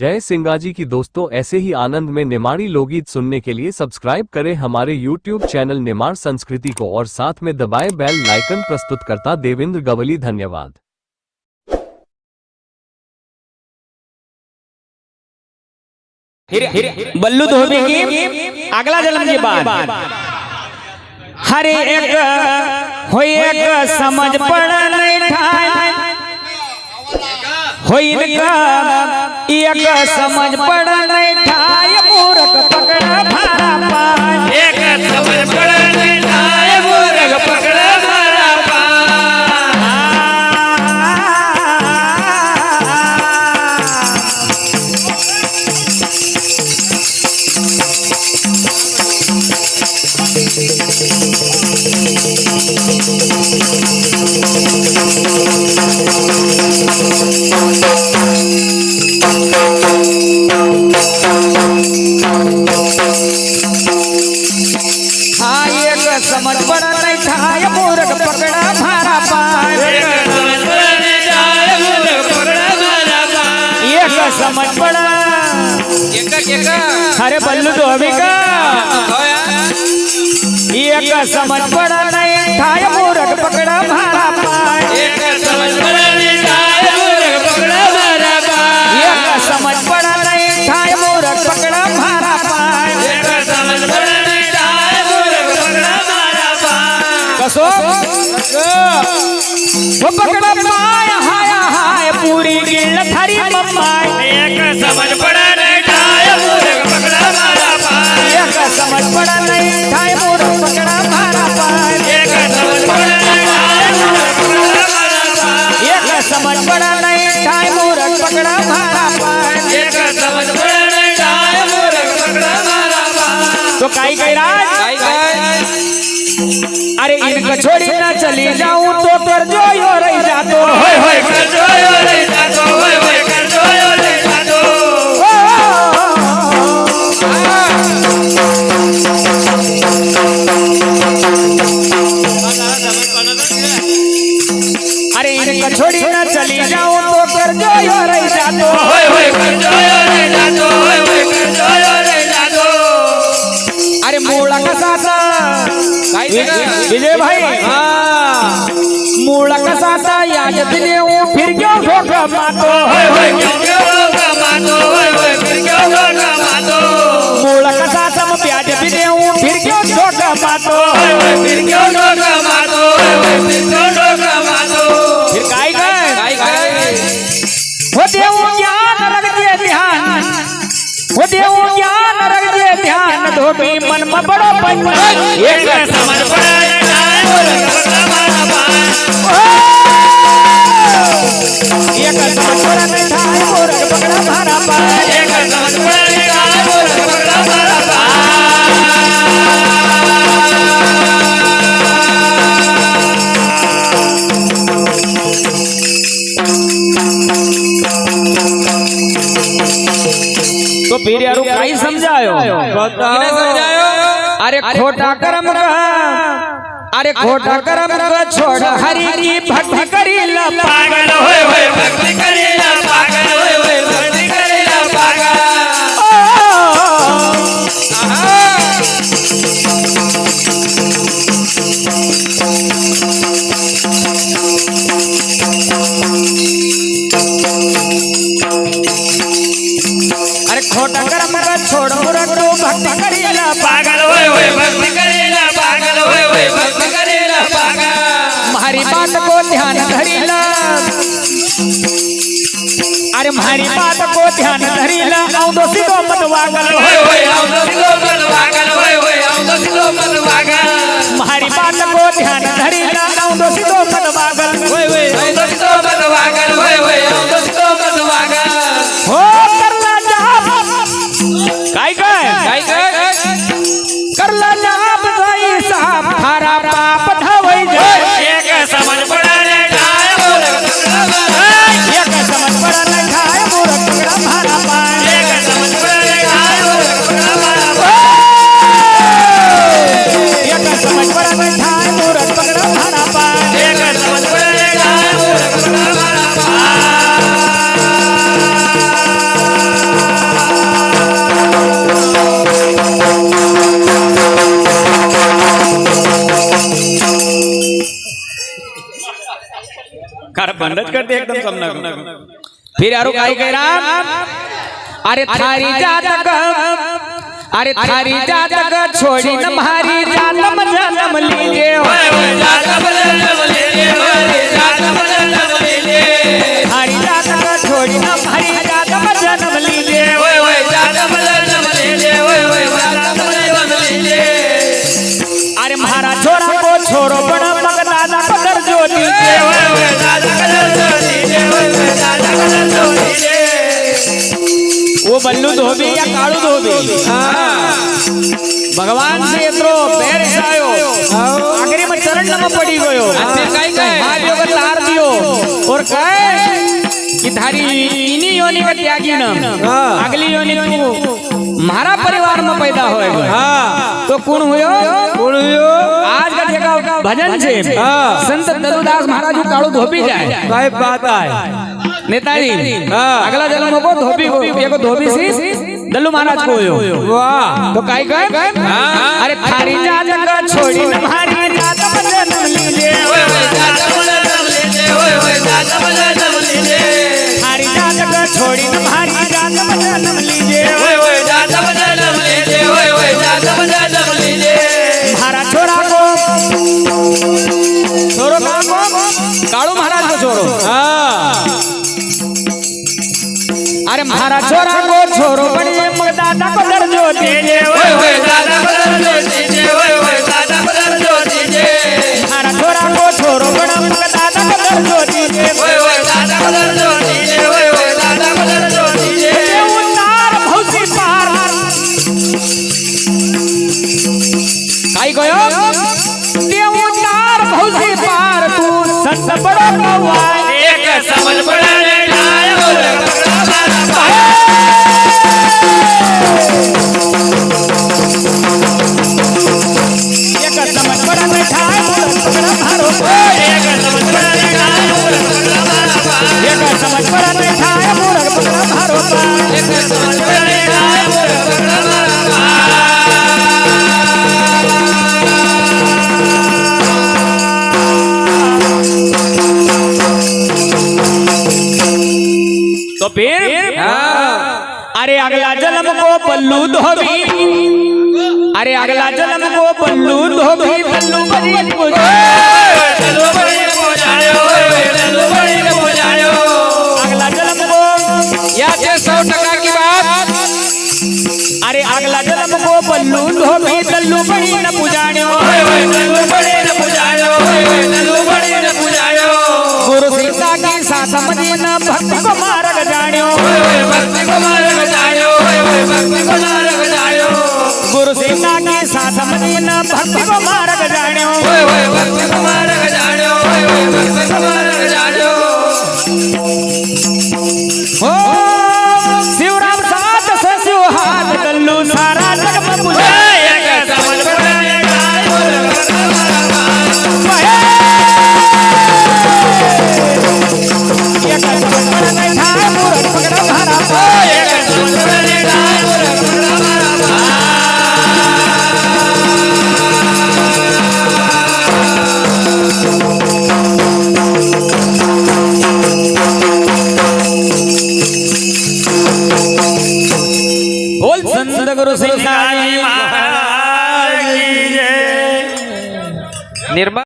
जय सिंगाजी की दोस्तों, ऐसे ही आनंद में निमाड़ी लोकगीत सुनने के लिए सब्सक्राइब करें हमारे YouTube चैनल निमाड़ संस्कृति को और साथ में दबाएं बेल आइकन। प्रस्तुतकर्ता देवेंद्र गवली। धन्यवाद। बल्लू धोबी की अगला जन्म के बाद हर एक होई एक समझ पड़ नहीं ठाय होई एक समझ पड़ नहीं ठाय मूर्ख पकड़ा भारा पाय एक समझ पड़ नहीं ठाय मूर्ख पकड़ा भारा पाय। समझ पड़ नहीं ठाय मूर्ख पकड़ा भारा पाय एक समझ पड़ नहीं ठाय मूर्ख पकड़ा भारा पाय। एक समझ पड़ा अरे बल्लू धोबी का एक समझ पड़ा नहीं ठाय मूर्ख पकड़ा भारा पाय एक समझ पड़ नहीं ठाय मूर्ख पकड़ा भारा पाय। एक समझ पड़ा नहीं ठाय मूर्ख पकड़ा भारा पाय एक समझ पड़ नहीं ठाय मूर्ख पकड़ा भारा पाय। कसो वो पकड़ा पाय हाय हाय पूरी गिल थरी मम्माय एक समझ पड़ नहीं ठाय मूर्ख पकड़ा भारा पाय। एक समझ पड़ा नहीं ठाय मूर्ख पकड़ा भारा पाय एक समझ पड़ नहीं ठाय मूर्ख पकड़ा भारा पाय। एक समझ पड़ा नहीं ठाय मूर्ख पकड़ा भारा पाय एक समझ पड़ नहीं ठाय मूर्ख पकड़ा भारा पाय। तो काई कई राज अरे इनका छोड़ी ना चली जाऊं तो कर जो यो रही जातो होय होय कर जो यो रही जातो होय होय कर जो यो रही जातो। अरे इनका छोड़ी ना चली जाऊं तो कर जो यो रही जातो होय होय कर जो यो रही जातो होय होय कर जो यो रही जातो। अरे मूला कसाता विजय भाई मूला कसाता याद दिले फिर क्यों धोखा मातो होय होय क्यों धोखा मातो होय होय फिर क्यों धोखा मातो। मूला कसाता में प्याज दिले फिर क्यों धोखा मातो होय होय फिर क्यों धोखा मातो होय होय फिर क्यों धोखा मातो। फिर काई गए हो देव ज्ञान रख दे ध्यान हो देव ज्ञान रख दे ध्यान धोबी मन में बड़ो पंच एक समझ पड़ नहीं ठाय मूर्ख पकड़ा भारा पाय। एक समझ पड़ा नहीं ठाय मूर्ख पकड़ा भारा पाय एक समझ पड़ नहीं ठाय मूर्ख पकड़ा भारा पाय। तो फिर यारो काई समझायो अरे खोटा कर्म का अरे खोटा कर्म का छोड़ हरि की भक्ति करीला पागल होय होय भक्ति करेला पागल होय होय भक्ति करेला पागल। अरे खोटा कर्म का छोड़ मूर्ख को भक्ति करीला पागल होय होय भक्ति करेला पागल होय होय भक्ति करेला पागल। हमारी बात को ध्यान धरीला अरे हमारी बात को ध्यान धरीला आऊं दोषी को मत वागल होय होय आऊं दोषी को मत वागल होय होय आऊं दोषी को मत वागल। हमारी बात को ध्यान धरीला आऊं दोषी को मत वागल होय होय आऊं दोषी को मत वागल होय होय आऊं दोषी को मत वागल। हो करला जाप काय करला जाप जाई साहब थारा पाप धवई जाए एक समझ पड़ा नहीं ठाय मूर्ख पकड़ा भारा पाय। एक समझ पड़ा नहीं ठाय मूर्ख पकड़ा भारा पाय एक समझ पड़ा नहीं ठाय मूर्ख पकड़ा भारा पाय। एक समझ पड़ा नहीं ठाय मूर्ख पकड़ा भारा पाय एक समझ पड़ नहीं ठाय मूर्ख पकड़ा भारा पाय। अरे बंदच करते एकदम समना फिर अरु काय कह रहा अरे थारी जात अरे थारी जात छोड़ी न भारी जानम जानम लीजे थारी जात छोड़ी न भारी जानम जानम लीजे अरे महाराज छोरा को छोरो बड़ा मगदादा पकड़ जो दीजे वो बल्लू धोबी या काळू धोबी भगवान से एतरो पैर आयो आखिरी में चरण नम पड़ी गयो हाथ योग तार दियो और कहे कि थारी इनी योनि का त्यागी न अगली योनि तू मारा परिवार में पैदा होएगा तो कौन हुयो आज का देखा भजन से संत दलुदास महाराज काळू धोबी जाए काय बात आहे नेताजी अगला जन्म को धोबी को एगो धोबी सी दल्लू महाराज को होयो वाह तो काई कहे अरे थारी जात का छोड़ी न भारी जात जन्म लीजे थारी जात का छोड़ी न भारी जात जन्म लीजे महाराज छोरा को छोरो को काळू महाराज को छोरो अरे महाराज छोरा को छोरो बड़ी मगदादा को दर्जो दीजे महाराज छोरा को छोरो बड़ा मगदादा को दर्जो दीजे उतार भौसी पार काई गयो उतार भौसी पार तू संत बड़ो गवाए एक समझ पड़ा रे एक समझ बड़ा मिठाई पकड़ा मारो एक समझ बड़ा मिठाई मूरख पकड़ा मारो तो फिर अरे अगला जन्म को बल्लू धोबी अरे अगला जन्म को बल्लू धोबी बल्लू बड़ी अगला जन्म को या 100% की बात अरे अगला जन्म को बल्लू धोबी दल्लू बड़ी न पुजाणियो गुरु सीता की साथ मदीना भक्ति को मार्ग जानियो गुरु सीता की साथ मदीना भक्ति को मार्ग जानियो हो शिवराम साथ से सुहाग दल्लू सारा जग में पुजाए बोल संत गुरु सिंह निर्मा